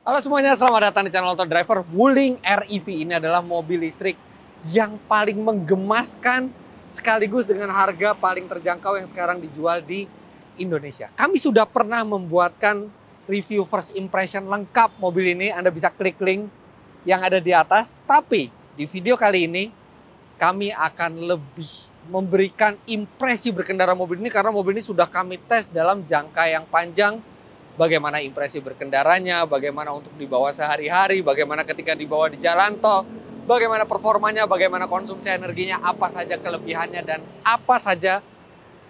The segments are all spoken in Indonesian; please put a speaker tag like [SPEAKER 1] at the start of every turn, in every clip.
[SPEAKER 1] Halo semuanya, selamat datang di channel Auto Driver. Wuling REV ini adalah mobil listrik yang paling menggemaskan sekaligus dengan harga paling terjangkau yang sekarang dijual di Indonesia. Kami sudah pernah membuatkan review first impression lengkap mobil ini. Anda bisa klik link yang ada di atas. Tapi di video kali ini kami akan lebih memberikan impresi berkendara mobil ini karena mobil ini sudah kami tes dalam jangka yang panjang. Bagaimana impresi berkendaranya, bagaimana untuk dibawa sehari-hari, bagaimana ketika dibawa di jalan tol, bagaimana performanya, bagaimana konsumsi energinya, apa saja kelebihannya dan apa saja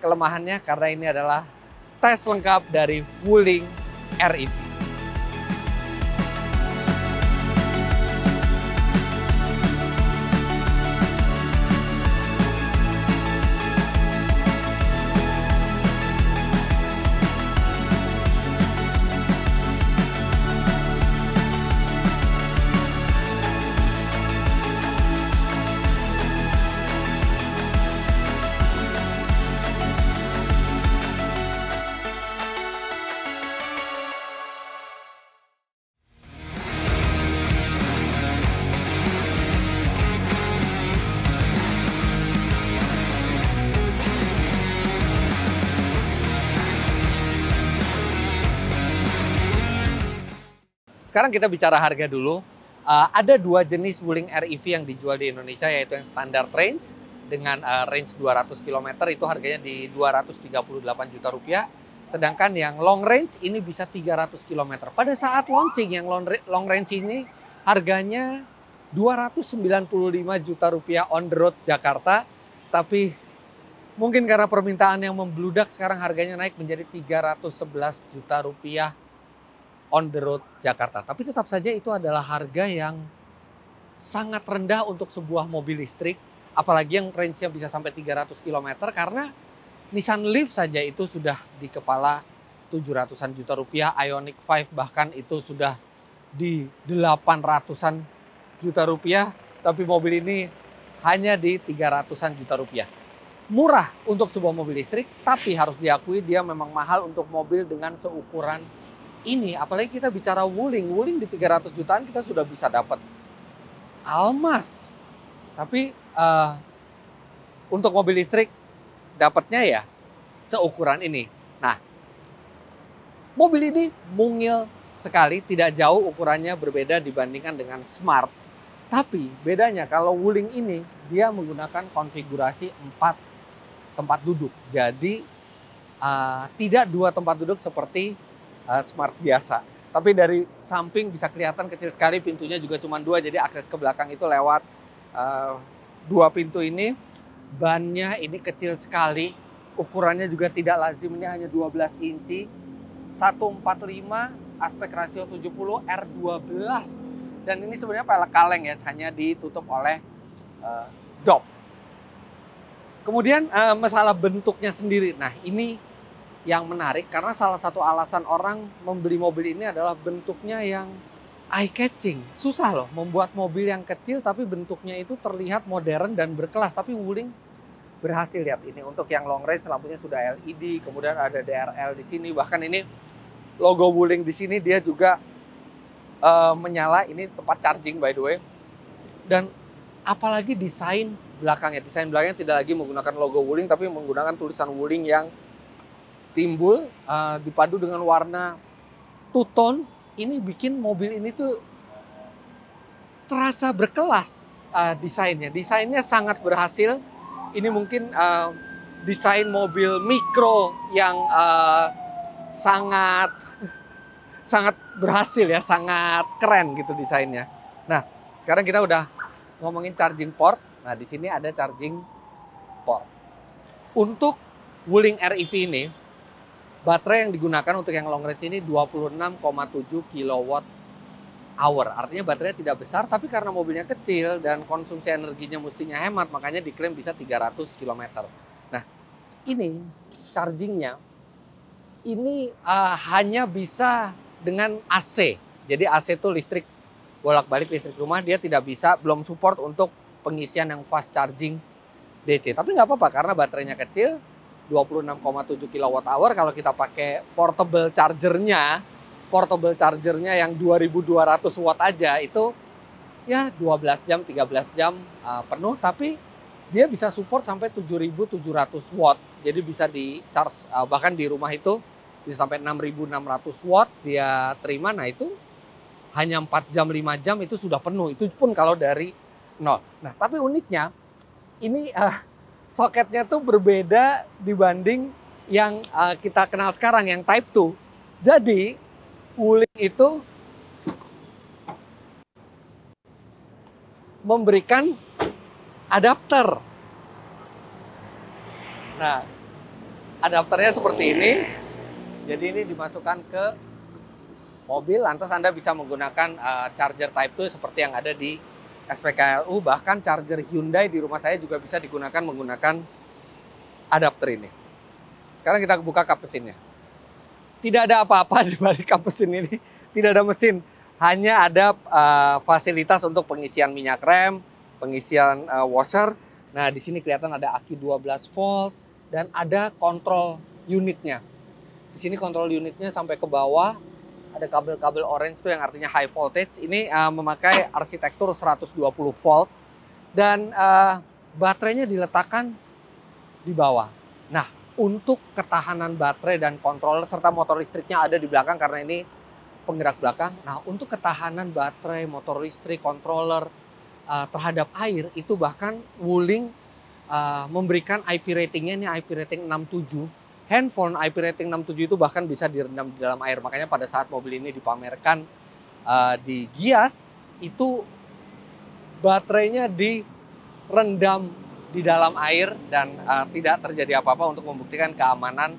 [SPEAKER 1] kelemahannya, karena ini adalah tes lengkap dari Wuling REV. Sekarang kita bicara harga dulu. Ada dua jenis Wuling REV yang dijual di Indonesia, yaitu yang standard range dengan range 200 km itu harganya di 238 juta rupiah. Sedangkan yang long range ini bisa 300 km. Pada saat launching yang long range ini harganya 295 juta rupiah on the road Jakarta. Tapi mungkin karena permintaan yang membludak sekarang harganya naik menjadi 311 juta rupiah on the road Jakarta. Tapi tetap saja itu adalah harga yang sangat rendah untuk sebuah mobil listrik. Apalagi yang range-nya bisa sampai 300 km karena Nissan Leaf saja itu sudah di kepala 700-an juta rupiah. Ioniq 5 bahkan itu sudah di 800-an juta rupiah. Tapi mobil ini hanya di 300-an juta rupiah. Murah untuk sebuah mobil listrik, tapi harus diakui dia memang mahal untuk mobil dengan seukuran ini. Apalagi kita bicara Wuling di 300 jutaan kita sudah bisa dapat Almas. Tapi untuk mobil listrik dapatnya ya seukuran ini. Nah, mobil ini mungil sekali, tidak jauh ukurannya berbeda dibandingkan dengan Smart. Tapi bedanya kalau Wuling ini dia menggunakan konfigurasi 4 tempat duduk. Jadi tidak 2 tempat duduk seperti Smart biasa. Tapi dari samping bisa kelihatan kecil sekali, pintunya juga cuma 2, jadi akses ke belakang itu lewat 2 pintu ini. Bannya ini kecil sekali, ukurannya juga tidak lazim, ini hanya 12 inci, 145, aspek rasio 70, R12. Dan ini sebenarnya pelek kaleng ya, hanya ditutup oleh dop. Kemudian masalah bentuknya sendiri, nah ini yang menarik karena salah satu alasan orang membeli mobil ini adalah bentuknya yang eye catching. Susah loh membuat mobil yang kecil tapi bentuknya itu terlihat modern dan berkelas. Tapi Wuling berhasil. Lihat ini untuk yang long range lampunya sudah LED, kemudian ada DRL di sini. Bahkan ini logo Wuling di sini dia juga menyala. Ini tempat charging by the way. Dan apalagi desain belakangnya. Desain belakangnya tidak lagi menggunakan logo Wuling tapi menggunakan tulisan Wuling yang timbul dipadu dengan warna two-tone. Ini bikin mobil ini tuh terasa berkelas desainnya. Desainnya sangat berhasil. Ini mungkin desain mobil mikro yang sangat berhasil ya, sangat keren gitu desainnya. Nah, sekarang kita udah ngomongin charging port. Nah, di sini ada charging port. Untuk Wuling REV ini baterai yang digunakan untuk yang long range ini 26,7 kWh. Artinya baterainya tidak besar, tapi karena mobilnya kecil dan konsumsi energinya mestinya hemat, makanya diklaim bisa 300 km. Nah, ini chargingnya ini hanya bisa dengan AC. Jadi AC itu listrik bolak-balik listrik rumah, dia tidak bisa, belum support untuk pengisian yang fast charging DC. Tapi nggak apa-apa karena baterainya kecil, 26,7 kWh. Kalau kita pakai portable chargernya portable chargernya yang 2200 watt aja itu ya 12 jam, 13 jam penuh, tapi dia bisa support sampai 7700 watt. Jadi bisa di-charge bahkan di rumah itu bisa sampai 6600 watt dia terima. Nah, itu hanya 4 jam, 5 jam itu sudah penuh. Itu pun kalau dari nol. Nah, tapi uniknya ini soketnya tuh berbeda dibanding yang kita kenal sekarang yang Type 2. Jadi Wuling itu memberikan adapter. Nah, adapternya seperti ini. Jadi ini dimasukkan ke mobil, lantas Anda bisa menggunakan charger Type 2 seperti yang ada di SPKLU. Bahkan charger Hyundai di rumah saya juga bisa digunakan menggunakan adapter ini. Sekarang kita buka kap mesinnya. Tidak ada apa-apa di balik kap mesin ini. Tidak ada mesin. Hanya ada fasilitas untuk pengisian minyak rem, pengisian washer. Nah, di sini kelihatan ada aki 12 volt dan ada kontrol unitnya. Di sini kontrol unitnya sampai ke bawah. Ada kabel-kabel orange itu yang artinya high voltage. Ini memakai arsitektur 120 volt dan baterainya diletakkan di bawah. Nah, untuk ketahanan baterai dan controller serta motor listriknya ada di belakang karena ini penggerak belakang. Nah, untuk ketahanan baterai, motor listrik, controller terhadap air itu bahkan Wuling memberikan IP ratingnya, ini IP rating 67. Handphone IP rating 67 itu bahkan bisa direndam di dalam air. Makanya pada saat mobil ini dipamerkan di Gias, itu baterainya direndam di dalam air dan tidak terjadi apa-apa untuk membuktikan keamanan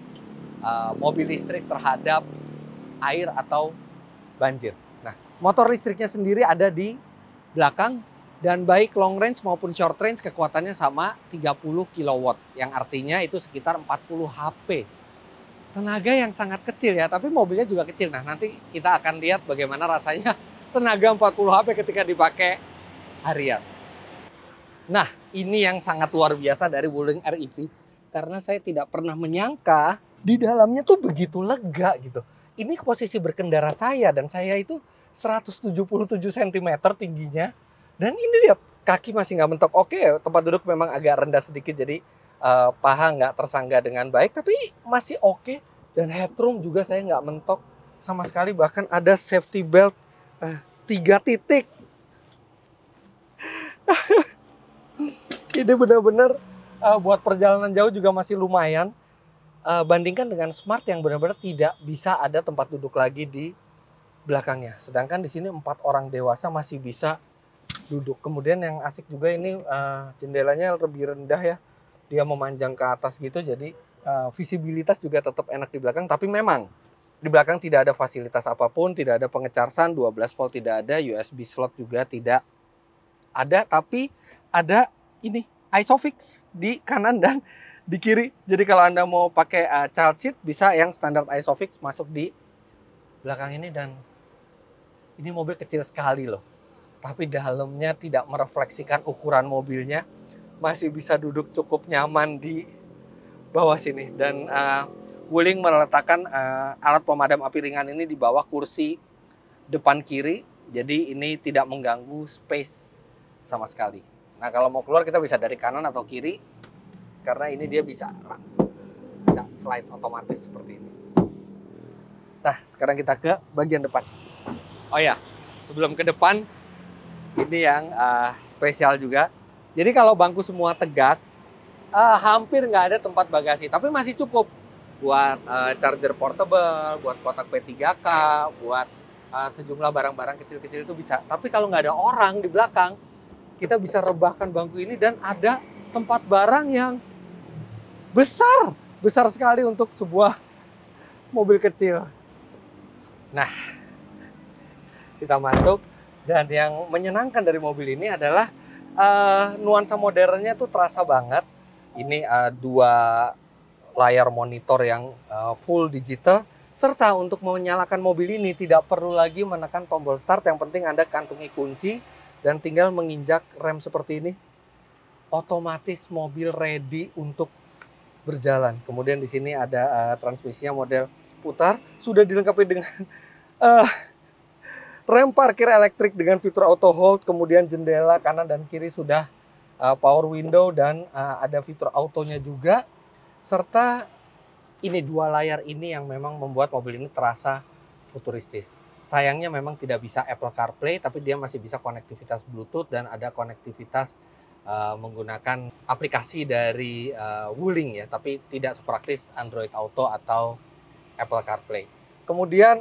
[SPEAKER 1] mobil listrik terhadap air atau banjir. Nah, motor listriknya sendiri ada di belakang dan baik long range maupun short range kekuatannya sama 30 kW yang artinya itu sekitar 40 HP. Tenaga yang sangat kecil ya, tapi mobilnya juga kecil. Nah, nanti kita akan lihat bagaimana rasanya tenaga 40 HP ketika dipakai harian. Nah, ini yang sangat luar biasa dari Wuling REV karena saya tidak pernah menyangka di dalamnya tuh begitu lega gitu. Ini posisi berkendara saya dan saya itu 177 cm tingginya. Dan ini lihat, kaki masih nggak mentok. Oke, tempat duduk memang agak rendah sedikit, jadi paha nggak tersangga dengan baik, tapi masih oke. Dan headroom juga saya nggak mentok sama sekali, bahkan ada safety belt 3 titik. Ini benar-benar buat perjalanan jauh juga masih lumayan. Bandingkan dengan Smart yang benar-benar tidak bisa ada tempat duduk lagi di belakangnya. Sedangkan di sini 4 orang dewasa masih bisa duduk. Kemudian yang asik juga ini jendelanya lebih rendah ya. Dia memanjang ke atas gitu, jadi visibilitas juga tetap enak di belakang. Tapi memang di belakang tidak ada fasilitas apapun, tidak ada pengecasan, 12 volt tidak ada, USB slot juga tidak ada. Tapi ada ini ISOFIX di kanan dan di kiri. Jadi kalau Anda mau pakai child seat bisa yang standar ISOFIX masuk di belakang ini. Dan ini mobil kecil sekali loh. Tapi dalamnya tidak merefleksikan ukuran mobilnya. Masih bisa duduk cukup nyaman di bawah sini. Dan Wuling meletakkan alat pemadam api ringan ini di bawah kursi depan kiri. Jadi ini tidak mengganggu space sama sekali. Nah, kalau mau keluar kita bisa dari kanan atau kiri. Karena ini dia bisa slide otomatis seperti ini. Nah, sekarang kita ke bagian depan. Oh ya, sebelum ke depan, ini yang spesial juga. Jadi kalau bangku semua tegak, hampir nggak ada tempat bagasi. Tapi masih cukup buat charger portable, buat kotak P3K, buat sejumlah barang-barang kecil-kecil itu bisa. Tapi kalau nggak ada orang di belakang, kita bisa rebahkan bangku ini dan ada tempat barang yang besar sekali untuk sebuah mobil kecil. Nah, kita masuk dan yang menyenangkan dari mobil ini adalah nuansa modernnya tuh terasa banget. Ini 2 layar monitor yang full digital, serta untuk menyalakan mobil ini tidak perlu lagi menekan tombol start. Yang penting Anda kantungi kunci dan tinggal menginjak rem seperti ini. Otomatis mobil ready untuk berjalan. Kemudian di sini ada transmisinya model putar, sudah dilengkapi dengan Uh, Rem parkir elektrik dengan fitur auto hold, kemudian jendela kanan dan kiri sudah power window dan ada fitur autonya juga. Serta ini dua layar ini yang memang membuat mobil ini terasa futuristis. Sayangnya memang tidak bisa Apple CarPlay, tapi dia masih bisa konektivitas Bluetooth dan ada konektivitas menggunakan aplikasi dari Wuling ya, tapi tidak sepraktis Android Auto atau Apple CarPlay. Kemudian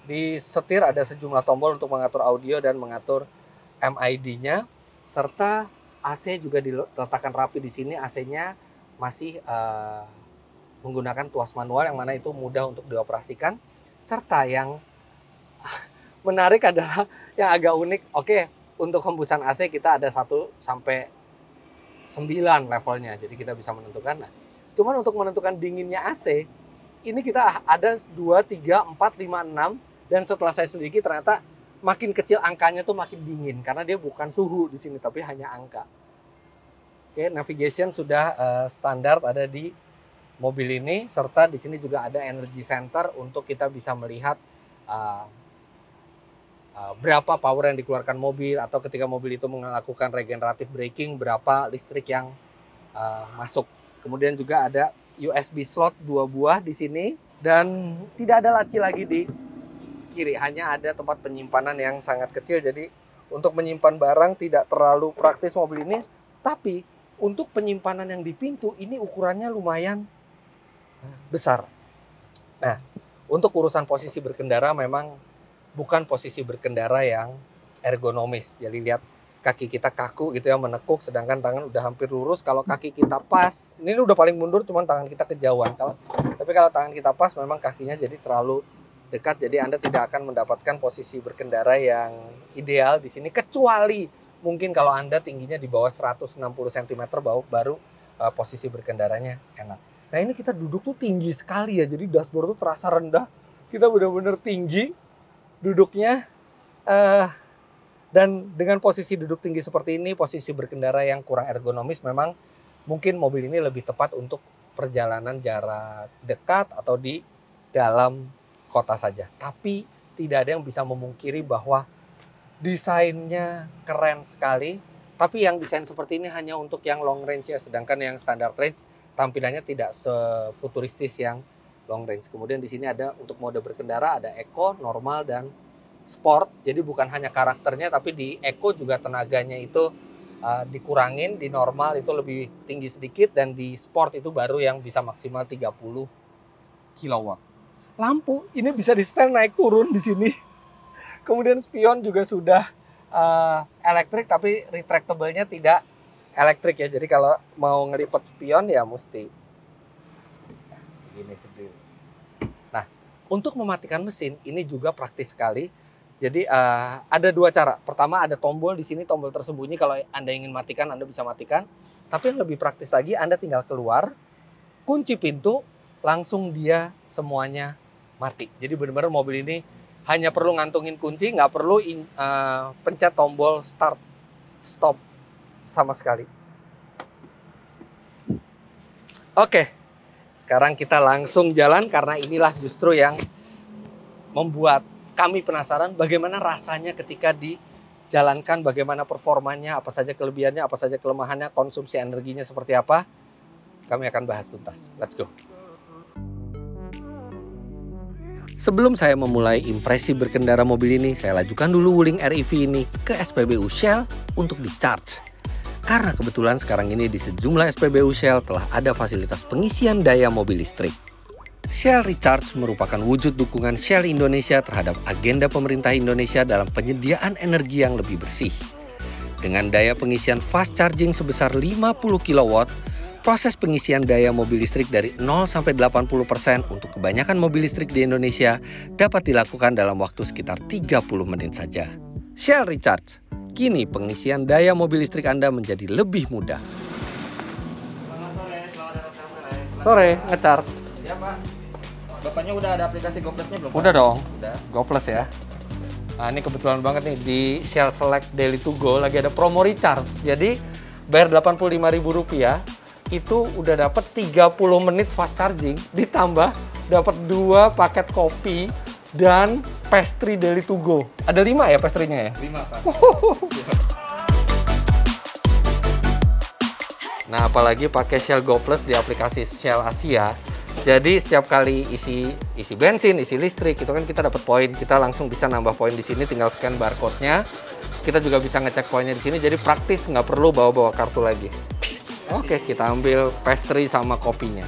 [SPEAKER 1] di setir ada sejumlah tombol untuk mengatur audio dan mengatur MID-nya, serta AC juga diletakkan rapi di sini. AC-nya masih menggunakan tuas manual yang mana itu mudah untuk dioperasikan. Serta yang menarik adalah yang agak unik. Oke, untuk hembusan AC kita ada 1 sampai 9 levelnya, jadi kita bisa menentukan. Nah, cuman untuk menentukan dinginnya AC, ini kita ada 2, 3, 4, 5, 6. Dan setelah saya selidiki ternyata makin kecil angkanya tuh makin dingin karena dia bukan suhu di sini tapi hanya angka. Oke, navigation sudah standar ada di mobil ini, serta di sini juga ada energy center untuk kita bisa melihat berapa power yang dikeluarkan mobil, atau ketika mobil itu melakukan regenerative braking berapa listrik yang masuk. Kemudian juga ada USB slot 2 buah di sini dan tidak ada laci lagi di kiri, hanya ada tempat penyimpanan yang sangat kecil. Jadi untuk menyimpan barang tidak terlalu praktis mobil ini, tapi untuk penyimpanan yang di pintu ini ukurannya lumayan besar. Nah, untuk urusan posisi berkendara memang bukan posisi berkendara yang ergonomis. Jadi lihat kaki kita kaku gitu ya, menekuk, sedangkan tangan udah hampir lurus. Kalau kaki kita pas, ini udah paling mundur, cuman tangan kita kejauhan. Tapi kalau tangan kita pas, memang kakinya jadi terlalu dekat, jadi Anda tidak akan mendapatkan posisi berkendara yang ideal di sini, kecuali mungkin kalau Anda tingginya di bawah 160 cm baru posisi berkendaranya enak. Nah, ini kita duduk tuh tinggi sekali ya, jadi dashboard tuh terasa rendah. Kita benar-benar tinggi duduknya, dan dengan posisi duduk tinggi seperti ini, posisi berkendara yang kurang ergonomis, memang mungkin mobil ini lebih tepat untuk perjalanan jarak dekat atau di dalam kota saja. Tapi tidak ada yang bisa memungkiri bahwa desainnya keren sekali. Tapi yang desain seperti ini hanya untuk yang long range ya, sedangkan yang standard range tampilannya tidak sefuturistis yang long range. Kemudian di sini ada untuk mode berkendara, ada eco, normal, dan sport. Jadi bukan hanya karakternya, tapi di eco juga tenaganya itu dikurangin. Di normal itu lebih tinggi sedikit, dan di sport itu baru yang bisa maksimal 30 kW. Lampu ini bisa di setel naik turun di sini. Kemudian spion juga sudah elektrik, tapi retractable-nya tidak elektrik ya. Jadi kalau mau ngelipat spion ya mesti gini sendiri. Nah, untuk mematikan mesin ini juga praktis sekali. Jadi ada 2 cara. Pertama, ada tombol di sini, tombol tersembunyi. Kalau Anda ingin matikan, Anda bisa matikan. Tapi yang lebih praktis lagi, Anda tinggal keluar, kunci pintu, langsung dia semuanya mati. Jadi benar-benar mobil ini hanya perlu ngantongin kunci, nggak perlu pencet tombol start, stop sama sekali. Oke, sekarang kita langsung jalan karena inilah justru yang membuat kami penasaran bagaimana rasanya ketika dijalankan, bagaimana performanya, apa saja kelebihannya, apa saja kelemahannya, konsumsi energinya seperti apa. Kami akan bahas tuntas. Let's go. Sebelum saya memulai impresi berkendara mobil ini, saya lajukan dulu Wuling REV ini ke SPBU Shell untuk di-charge. Karena kebetulan sekarang ini di sejumlah SPBU Shell telah ada fasilitas pengisian daya mobil listrik. Shell Recharge merupakan wujud dukungan Shell Indonesia terhadap agenda pemerintah Indonesia dalam penyediaan energi yang lebih bersih. Dengan daya pengisian fast charging sebesar 50 kW, proses pengisian daya mobil listrik dari 0 sampai 80% untuk kebanyakan mobil listrik di Indonesia dapat dilakukan dalam waktu sekitar 30 menit saja. Shell Recharge, kini pengisian daya mobil listrik Anda menjadi lebih mudah. Sore, nge-charge.
[SPEAKER 2] Ya Pak. Bapaknya udah ada aplikasi GoPlusnya belum?
[SPEAKER 1] Udah dong,
[SPEAKER 2] Udah.
[SPEAKER 1] GoPlus ya. Nah, ini kebetulan banget nih di Shell Select Daily to Go lagi ada promo recharge. Jadi bayar Rp85.000 itu udah dapat 30 menit fast charging, ditambah dapat 2 paket kopi dan pastry daily to go. Ada 5 ya pastry-nya ya?
[SPEAKER 2] 5, Pak.
[SPEAKER 1] Nah, apalagi pakai Shell Go Plus di aplikasi Shell Asia. Jadi setiap kali isi bensin, isi listrik, itu kan kita dapat poin. Kita langsung bisa nambah poin di sini, tinggal scan barcode-nya. Kita juga bisa ngecek poinnya di sini. Jadi praktis, nggak perlu bawa-bawa kartu lagi. Oke, kita ambil pastry sama kopinya.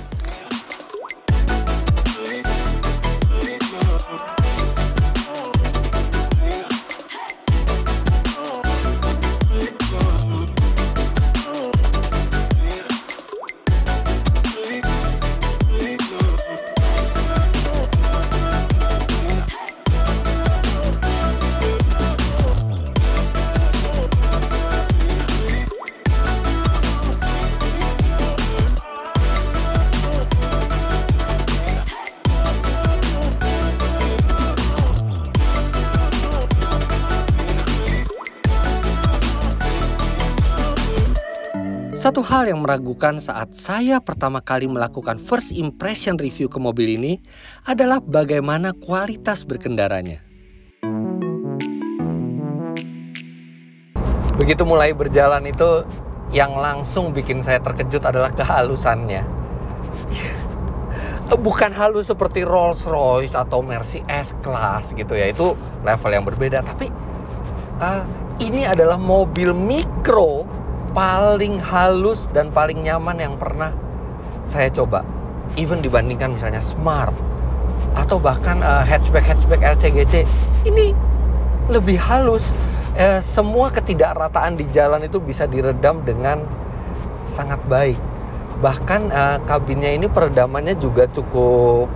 [SPEAKER 1] Satu hal yang meragukan saat saya pertama kali melakukan first impression review ke mobil ini adalah bagaimana kualitas berkendaranya. Begitu mulai berjalan itu, yang langsung bikin saya terkejut adalah kehalusannya. Bukan halus seperti Rolls Royce atau Mercy S-Class gitu ya, itu level yang berbeda. Tapi ini adalah mobil mikro paling halus dan paling nyaman yang pernah saya coba. Even dibandingkan misalnya Smart atau bahkan hatchback LCGC, ini lebih halus. Semua ketidakrataan di jalan itu bisa diredam dengan sangat baik. Bahkan kabinnya ini peredamannya juga cukup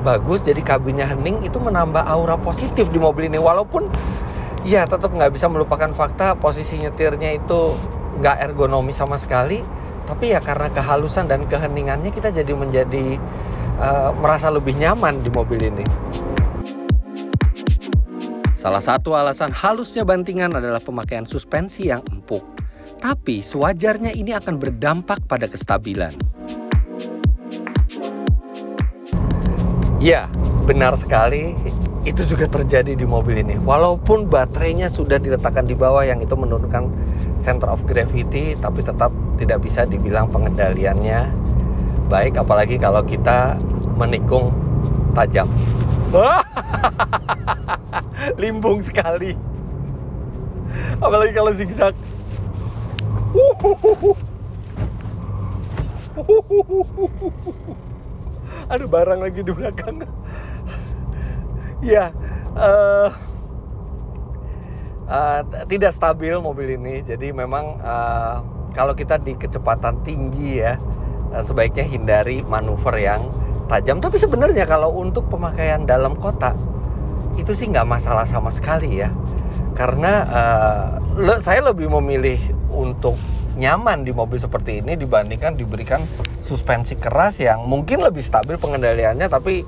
[SPEAKER 1] bagus. Jadi kabinnya hening, itu menambah aura positif di mobil ini. Walaupun ya tetap nggak bisa melupakan fakta posisi nyetirnya itu nggak ergonomis sama sekali, tapi ya karena kehalusan dan keheningannya kita jadi menjadi merasa lebih nyaman di mobil ini. Salah satu alasan halusnya bantingan adalah pemakaian suspensi yang empuk, tapi sewajarnya ini akan berdampak pada kestabilan. Ya, benar sekali. Itu juga terjadi di mobil ini. Walaupun baterainya sudah diletakkan di bawah yang itu menurunkan center of gravity, tapi tetap tidak bisa dibilang pengendaliannya baik, apalagi kalau kita menikung tajam. Limbung sekali. Apalagi kalau zigzag. Ada barang lagi di belakang. Ya, tidak stabil mobil ini. Jadi memang kalau kita di kecepatan tinggi ya, sebaiknya hindari manuver yang tajam. Tapi sebenarnya kalau untuk pemakaian dalam kota itu sih nggak masalah sama sekali ya. Karena saya lebih memilih untuk nyaman di mobil seperti ini dibandingkan diberikan suspensi keras yang mungkin lebih stabil pengendaliannya, tapi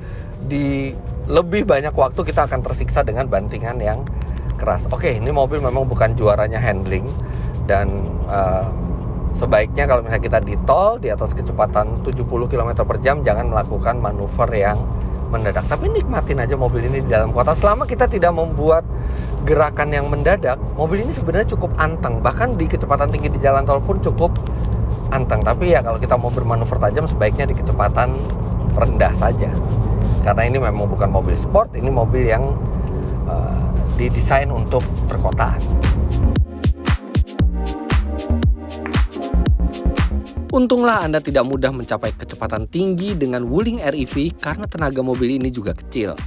[SPEAKER 1] di lebih banyak waktu kita akan tersiksa dengan bantingan yang keras. Oke, ini mobil memang bukan juaranya handling, dan sebaiknya kalau misalnya kita di tol di atas kecepatan 70 km per jam jangan melakukan manuver yang mendadak. Tapi nikmatin aja mobil ini di dalam kota. Selama kita tidak membuat gerakan yang mendadak, mobil ini sebenarnya cukup anteng. Bahkan di kecepatan tinggi di jalan tol pun cukup anteng. Tapi ya kalau kita mau bermanuver tajam sebaiknya di kecepatan rendah saja. Karena ini memang bukan mobil sport, ini mobil yang didesain untuk perkotaan. Untunglah Anda tidak mudah mencapai kecepatan tinggi dengan Wuling REV karena tenaga mobil ini juga kecil.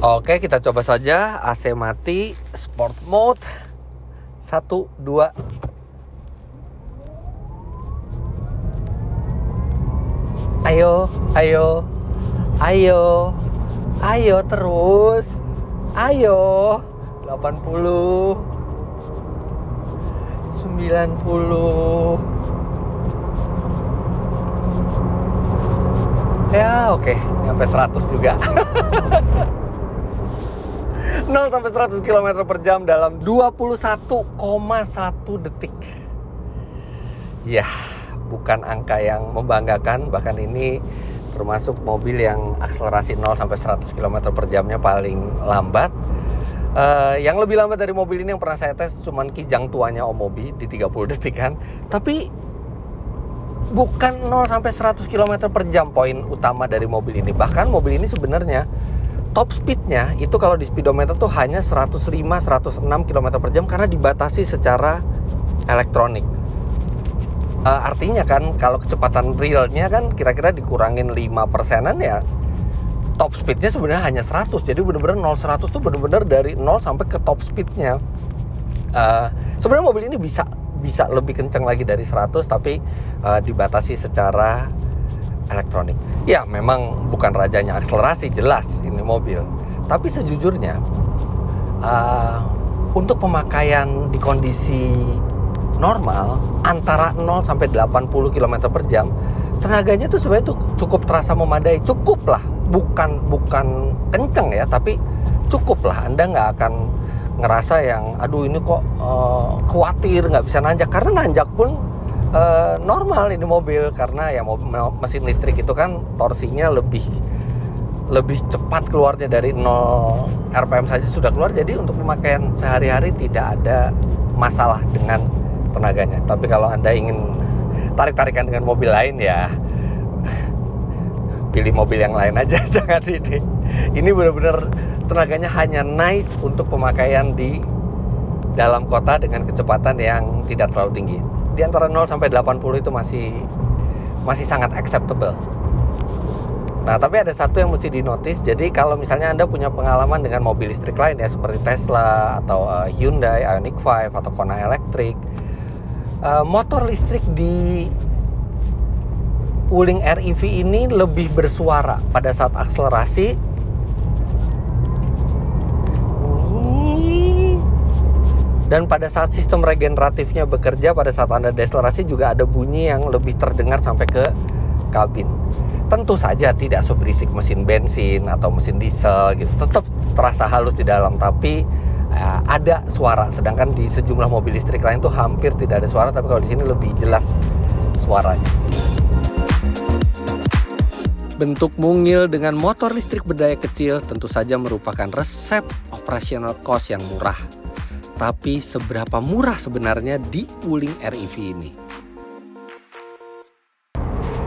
[SPEAKER 1] Oke, kita coba saja AC mati, sport mode. 1, 2. Ayo, ayo, ayo, ayo terus, ayo, 80, 90, ya oke, nyampe 100 juga. 0 sampai 100 km per jam dalam 21,1 detik. Ya, bukan angka yang membanggakan, bahkan ini termasuk mobil yang akselerasi 0 sampai 100 km per jamnya paling lambat. Yang lebih lambat dari mobil ini yang pernah saya tes cuman Kijang tuanya Omobi di 30 detikan. Tapi bukan 0 sampai 100 km per jam poin utama dari mobil ini. Bahkan mobil ini sebenarnya top speednya itu kalau di speedometer tuh hanya 105-106 km per jam karena dibatasi secara elektronik. Artinya kan kalau kecepatan realnya kan kira-kira dikurangin 5%-an ya, top speednya sebenarnya hanya 100. Jadi benar-benar 0-100 tuh benar-benar dari 0 sampai ke top speednya. Sebenarnya mobil ini bisa lebih kencang lagi dari 100, tapi dibatasi secara elektronik. Ya memang bukan rajanya akselerasi, jelas ini mobil. Tapi sejujurnya untuk pemakaian di kondisi normal antara 0 sampai 80 km per jam, tenaganya tuh sebenarnya tuh cukup terasa memadai. Cukup lah, bukan kenceng ya, tapi cukup lah. Anda nggak akan ngerasa yang aduh ini kok khawatir nggak bisa nanjak, karena nanjak pun normal ini mobil, karena ya mesin listrik itu kan torsinya lebih cepat keluarnya, dari 0 RPM saja sudah keluar. Jadi untuk pemakaian sehari-hari tidak ada masalah dengan tenaganya. Tapi kalau Anda ingin tarik-tarikan dengan mobil lain ya pilih mobil yang lain aja, jangan ini. Ini benar-benar tenaganya hanya nice untuk pemakaian di dalam kota dengan kecepatan yang tidak terlalu tinggi. Di antara 0 sampai 80 itu masih sangat acceptable. Nah, tapi ada satu yang mesti dinotis. Jadi kalau misalnya Anda punya pengalaman dengan mobil listrik lain ya, seperti Tesla atau Hyundai Ioniq 5 atau Kona Electric, motor listrik di Wuling REV ini lebih bersuara pada saat akselerasi. Dan pada saat sistem regeneratifnya bekerja, pada saat Anda deakselerasi juga ada bunyi yang lebih terdengar sampai ke kabin. Tentu saja tidak seberisik mesin bensin atau mesin diesel gitu. Tetap terasa halus di dalam, tapi ada suara. Sedangkan di sejumlah mobil listrik lain tuh hampir tidak ada suara, tapi kalau di sini lebih jelas suaranya. Bentuk mungil dengan motor listrik berdaya kecil tentu saja merupakan resep operational cost yang murah. Tapi seberapa murah sebenarnya di Wuling REV ini?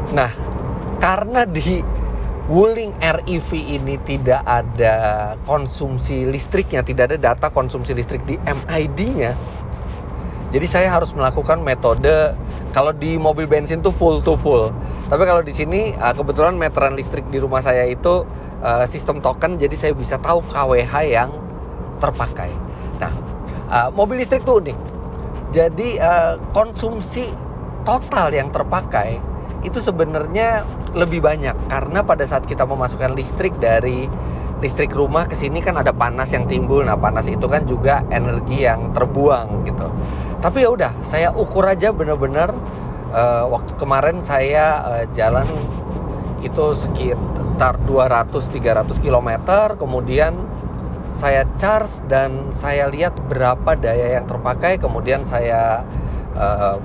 [SPEAKER 1] Nah, karena di Wuling REV ini tidak ada konsumsi listriknya, tidak ada data konsumsi listrik di MID-nya. Jadi saya harus melakukan metode, kalau di mobil bensin tuh full to full. Tapi kalau di sini kebetulan meteran listrik di rumah saya itu sistem token, jadi saya bisa tahu kWh yang terpakai. Nah, mobil listrik tuh unik. Jadi konsumsi total yang terpakai itu sebenarnya lebih banyak, karena pada saat kita memasukkan listrik dari listrik rumah ke sini kan ada panas yang timbul. Nah, panas itu kan juga energi yang terbuang gitu. Tapi ya udah, saya ukur aja bener-bener. Waktu kemarin saya jalan itu sekitar 200-300 km, kemudian saya charge dan saya lihat berapa daya yang terpakai, kemudian saya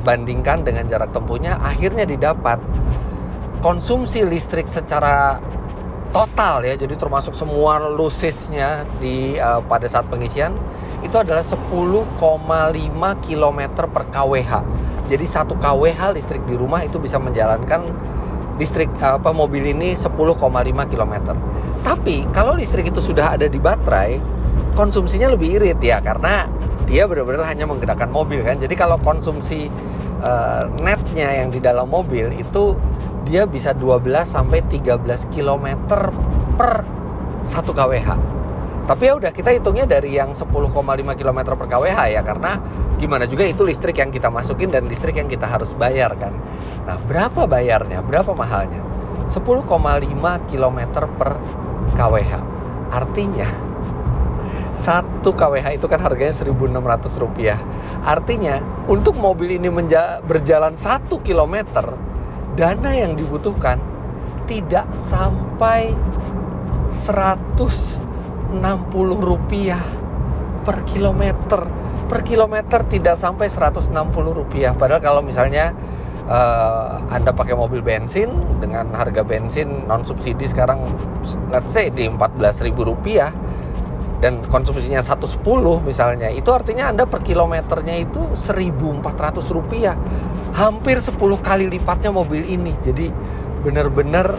[SPEAKER 1] bandingkan dengan jarak tempuhnya. Akhirnya didapat konsumsi listrik secara total ya, jadi termasuk semua lusisnya di pada saat pengisian itu adalah 10,5 km per kWh. Jadi 1 kWh listrik di rumah itu bisa menjalankan listrik mobil ini 10,5 km. Tapi kalau listrik itu sudah ada di baterai, konsumsinya lebih irit ya, karena dia benar-benar hanya menggerakkan mobil kan. Jadi kalau konsumsi netnya yang di dalam mobil itu dia bisa 12 sampai 13 km per 1 kWh. Tapi ya udah, kita hitungnya dari yang 10,5 km per kWh ya, karena gimana juga itu listrik yang kita masukin dan listrik yang kita harus bayar kan. Nah, berapa bayarnya? Berapa mahalnya? 10,5 km per kWh. Artinya 1 kWh itu kan harganya Rp1.600. Artinya untuk mobil ini berjalan 1 km, dana yang dibutuhkan tidak sampai Rp160 per kilometer. Per kilometer tidak sampai Rp160. Padahal kalau misalnya Anda pakai mobil bensin dengan harga bensin non subsidi sekarang let's say di Rp14.000 dan konsumsinya 110 misalnya, itu artinya Anda per kilometernya itu Rp1.400, hampir 10 kali lipatnya mobil ini. Jadi benar-benar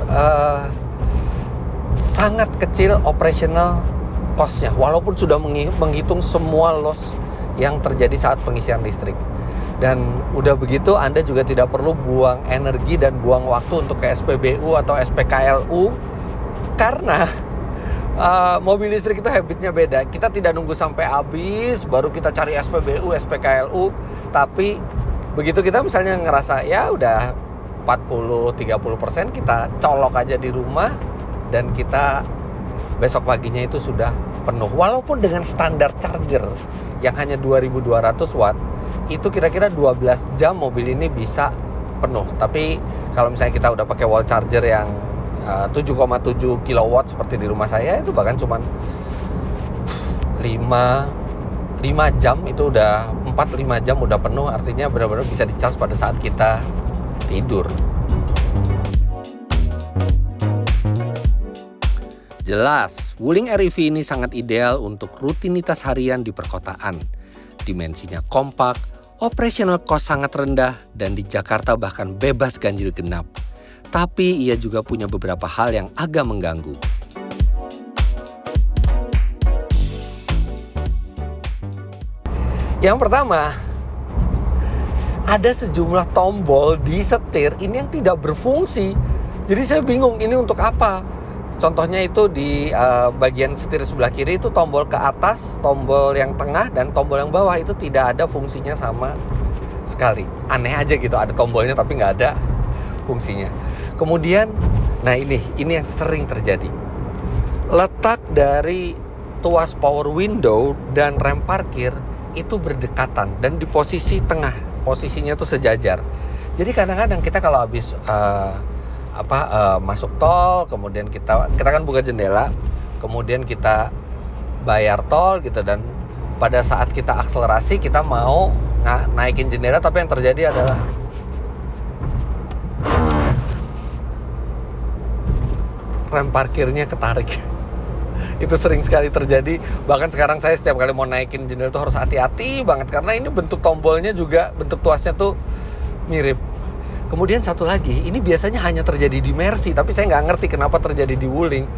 [SPEAKER 1] sangat kecil operational cost-nya, walaupun sudah menghitung semua loss yang terjadi saat pengisian listrik. Dan udah begitu Anda juga tidak perlu buang energi dan buang waktu untuk ke SPBU atau SPKLU, karena mobil listrik itu habitnya beda. Kita tidak nunggu sampai habis baru kita cari SPBU, SPKLU, tapi begitu kita misalnya ngerasa ya udah 40-30%, kita colok aja di rumah dan kita besok paginya itu sudah penuh. Walaupun dengan standar charger yang hanya 2200 watt, itu kira-kira 12 jam mobil ini bisa penuh. Tapi kalau misalnya kita udah pakai wall charger yang 7,7 kW seperti di rumah saya, itu bahkan cuman 5 jam itu udah 4-5 jam udah penuh. Artinya benar-benar bisa dicas pada saat kita tidur. Jelas, Wuling REV ini sangat ideal untuk rutinitas harian di perkotaan. Dimensinya kompak, operational cost sangat rendah, dan di Jakarta bahkan bebas ganjil genap. Tapi ia juga punya beberapa hal yang agak mengganggu. Yang pertama, ada sejumlah tombol di setir ini yang tidak berfungsi. Jadi saya bingung ini untuk apa. Contohnya itu di bagian setir sebelah kiri itu tombol ke atas, tombol yang tengah, dan tombol yang bawah itu tidak ada fungsinya sama sekali. Aneh aja gitu, ada tombolnya tapi nggak ada fungsinya. Kemudian, nah ini yang sering terjadi. Letak dari tuas power window dan rem parkir itu berdekatan dan di posisi tengah, posisinya tuh sejajar. Jadi kadang-kadang kita kalau habis masuk tol, kemudian kita kan buka jendela, kemudian kita bayar tol gitu, dan pada saat kita akselerasi kita mau naikin jendela, tapi yang terjadi adalah rem parkirnya ketarik. Itu sering sekali terjadi. Bahkan sekarang saya setiap kali mau naikin jendela tuh harus hati-hati banget, karena ini bentuk tombolnya juga, bentuk tuasnya tuh mirip. Kemudian satu lagi, ini biasanya hanya terjadi di Mercy, tapi saya nggak ngerti kenapa terjadi di Wuling.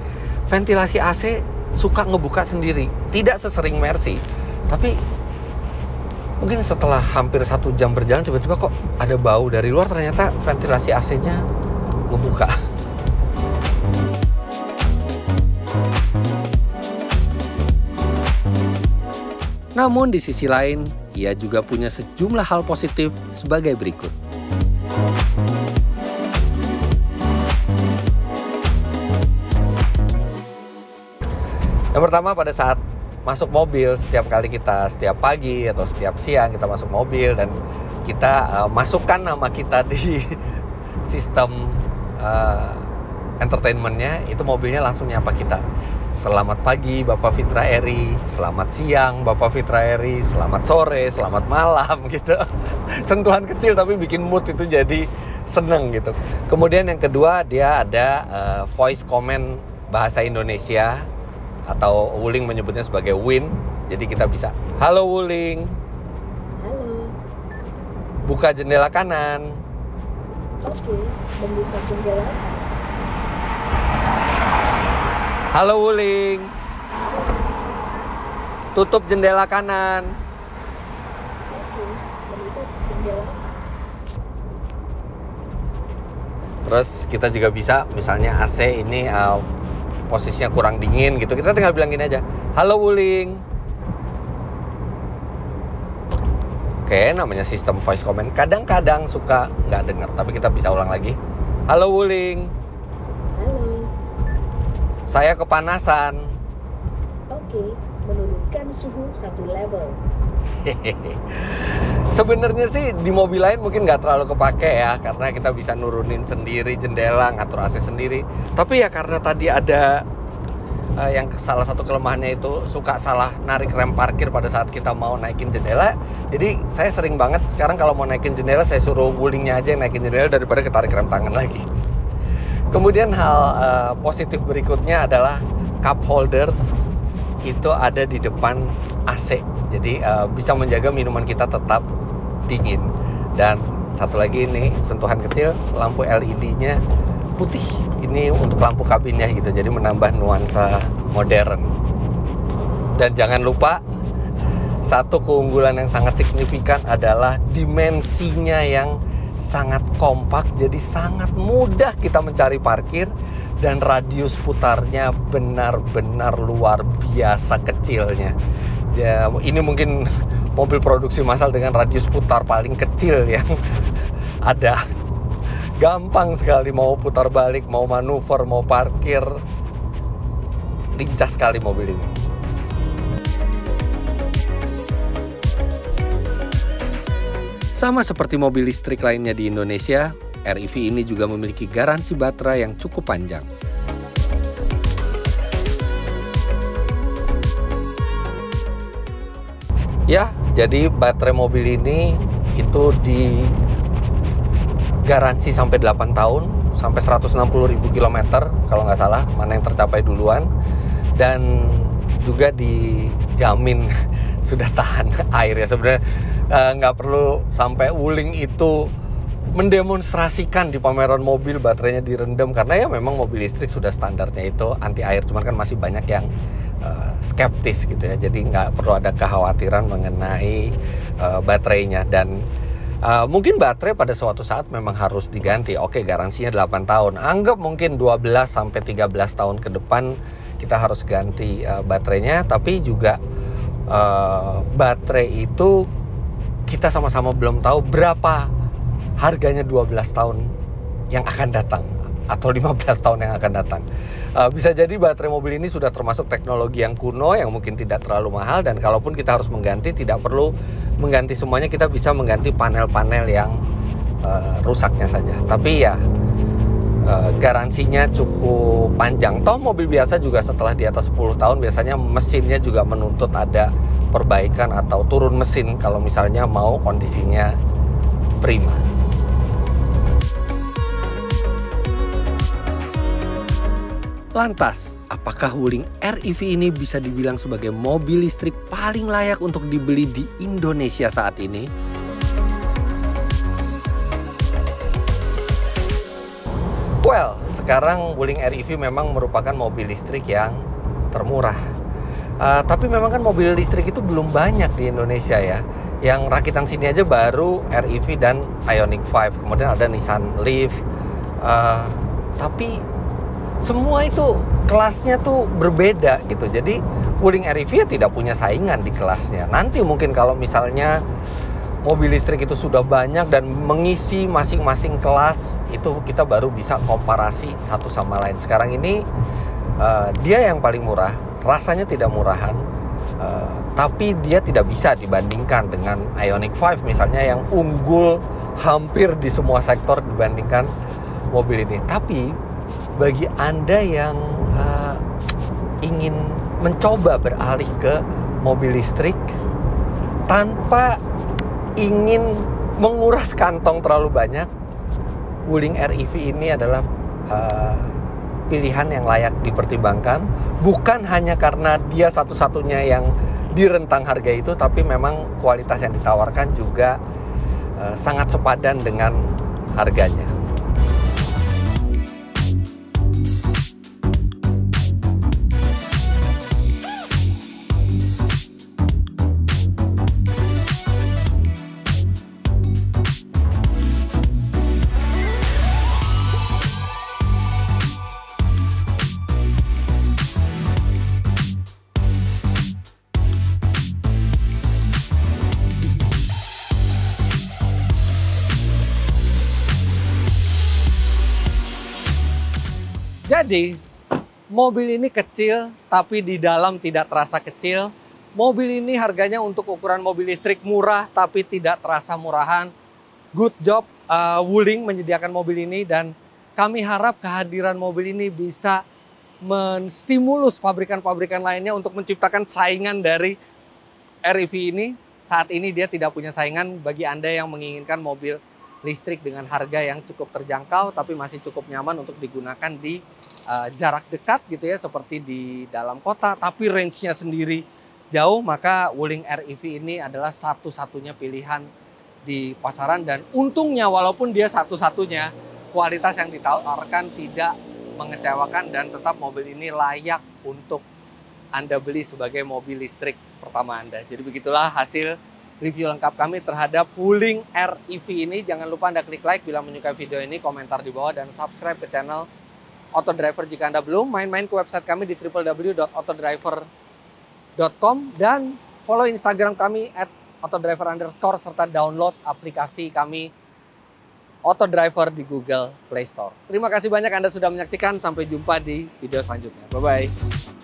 [SPEAKER 1] Ventilasi AC suka ngebuka sendiri, tidak sesering Mercy, tapi mungkin setelah hampir 1 jam berjalan tiba-tiba kok ada bau dari luar, ternyata ventilasi AC-nya ngebuka. Namun di sisi lain, ia juga punya sejumlah hal positif sebagai berikut. Yang pertama, pada saat masuk mobil, setiap pagi atau setiap siang kita masuk mobil dan kita masukkan nama kita di sistem entertainmentnya, itu mobilnya langsung nyapa kita. Selamat pagi Bapak Fitra Eri, selamat siang Bapak Fitra Eri, selamat sore, selamat malam gitu. Sentuhan kecil tapi bikin mood itu jadi seneng gitu. Kemudian yang kedua, dia ada voice comment bahasa Indonesia, atau Wuling menyebutnya sebagai Win. Jadi kita bisa, halo Wuling,
[SPEAKER 3] halo,
[SPEAKER 1] buka jendela kanan.
[SPEAKER 3] oke, membuka jendela.
[SPEAKER 1] Halo Wuling, tutup jendela kanan.
[SPEAKER 3] Oke, menutup jendela.
[SPEAKER 1] Terus kita juga bisa, misalnya AC ini posisinya kurang dingin gitu, kita tinggal bilang gini aja, halo Wuling. Oke, namanya sistem voice comment. Kadang-kadang suka nggak dengar, tapi kita bisa ulang lagi. Halo Wuling,
[SPEAKER 3] Halo,
[SPEAKER 1] saya kepanasan.
[SPEAKER 3] oke, menurunkan suhu 1 level.
[SPEAKER 1] Sebenarnya sih di mobil lain mungkin nggak terlalu kepake ya, karena kita bisa nurunin sendiri jendela, ngatur AC sendiri. Tapi ya karena tadi ada yang salah satu kelemahannya itu suka salah narik rem parkir pada saat kita mau naikin jendela. Jadi saya sering banget sekarang kalau mau naikin jendela saya suruh wulingnya aja yang naikin jendela daripada ketarik rem tangan lagi. Kemudian hal positif berikutnya adalah cup holders itu ada di depan AC. Jadi bisa menjaga minuman kita tetap dingin. Dan satu lagi ini sentuhan kecil, lampu LED-nya putih. Ini untuk lampu kabinnya gitu, jadi menambah nuansa modern. Dan jangan lupa, satu keunggulan yang sangat signifikan adalah dimensinya yang sangat kompak, jadi sangat mudah kita mencari parkir. Dan radius putarnya benar-benar luar biasa kecilnya. Ya, ini mungkin mobil produksi massal dengan radius putar paling kecil yang ada. Gampang sekali mau putar balik, mau manuver, mau parkir. Lincah sekali mobil ini. Sama seperti mobil listrik lainnya di Indonesia, REV ini juga memiliki garansi baterai yang cukup panjang. Ya, jadi baterai mobil ini itu di garansi sampai 8 tahun, sampai 160.000 km kalau nggak salah, mana yang tercapai duluan. Dan juga dijamin sudah tahan air ya. Sebenarnya nggak perlu sampai wuling itu mendemonstrasikan di pameran mobil baterainya direndam, karena ya memang mobil listrik sudah standarnya itu anti air, cuman kan masih banyak yang skeptis gitu ya, jadi nggak perlu ada kekhawatiran mengenai baterainya. Dan mungkin baterai pada suatu saat memang harus diganti. Oke, garansinya 8 tahun, anggap mungkin 12 sampai 13 tahun ke depan kita harus ganti baterainya. Tapi juga baterai itu kita sama-sama belum tahu berapa harganya 12 tahun yang akan datang atau 15 tahun yang akan datang. Bisa jadi baterai mobil ini sudah termasuk teknologi yang kuno yang mungkin tidak terlalu mahal, dan kalaupun kita harus mengganti tidak perlu mengganti semuanya, kita bisa mengganti panel-panel yang rusaknya saja. Tapi ya garansinya cukup panjang. Toh mobil biasa juga setelah di atas 10 tahun biasanya mesinnya juga menuntut ada perbaikan atau turun mesin kalau misalnya mau kondisinya prima. Lantas, apakah Wuling REV ini bisa dibilang sebagai mobil listrik paling layak untuk dibeli di Indonesia saat ini? Well, sekarang Wuling REV memang merupakan mobil listrik yang termurah. Tapi memang kan mobil listrik itu belum banyak di Indonesia ya. Yang rakitan sini aja baru REV dan Ioniq 5. Kemudian ada Nissan Leaf. Tapi semua itu kelasnya tuh berbeda gitu. Jadi Wuling REV ya tidak punya saingan di kelasnya. Nanti mungkin kalau misalnya mobil listrik itu sudah banyak dan mengisi masing-masing kelas, itu kita baru bisa komparasi satu sama lain. Sekarang ini dia yang paling murah, rasanya tidak murahan, tapi dia tidak bisa dibandingkan dengan Ioniq 5 misalnya yang unggul hampir di semua sektor dibandingkan mobil ini. Tapi bagi Anda yang ingin mencoba beralih ke mobil listrik tanpa ingin menguras kantong terlalu banyak, Wuling REV ini adalah pilihan yang layak dipertimbangkan. Bukan hanya karena dia satu-satunya yang di rentang harga itu, tapi memang kualitas yang ditawarkan juga sangat sepadan dengan harganya. Jadi, mobil ini kecil, tapi di dalam tidak terasa kecil. Mobil ini harganya untuk ukuran mobil listrik murah, tapi tidak terasa murahan. Good job Wuling menyediakan mobil ini, dan kami harap kehadiran mobil ini bisa menstimulus pabrikan-pabrikan lainnya untuk menciptakan saingan dari REV ini. Saat ini dia tidak punya saingan bagi Anda yang menginginkan mobil listrik dengan harga yang cukup terjangkau tapi masih cukup nyaman untuk digunakan di jarak dekat gitu ya, seperti di dalam kota, tapi range-nya sendiri jauh, maka Wuling REV ini adalah satu-satunya pilihan di pasaran. Dan untungnya walaupun dia satu-satunya, kualitas yang ditawarkan tidak mengecewakan dan tetap mobil ini layak untuk Anda beli sebagai mobil listrik pertama Anda. Jadi begitulah hasil review lengkap kami terhadap Wuling REV ini. Jangan lupa Anda klik like bila menyukai video ini, komentar di bawah, dan subscribe ke channel Autodriver jika Anda belum. Main-main ke website kami di www.autodriver.com dan follow Instagram kami @autodriver_, serta download aplikasi kami Autodriver di Google Play Store. Terima kasih banyak Anda sudah menyaksikan. Sampai jumpa di video selanjutnya. Bye-bye.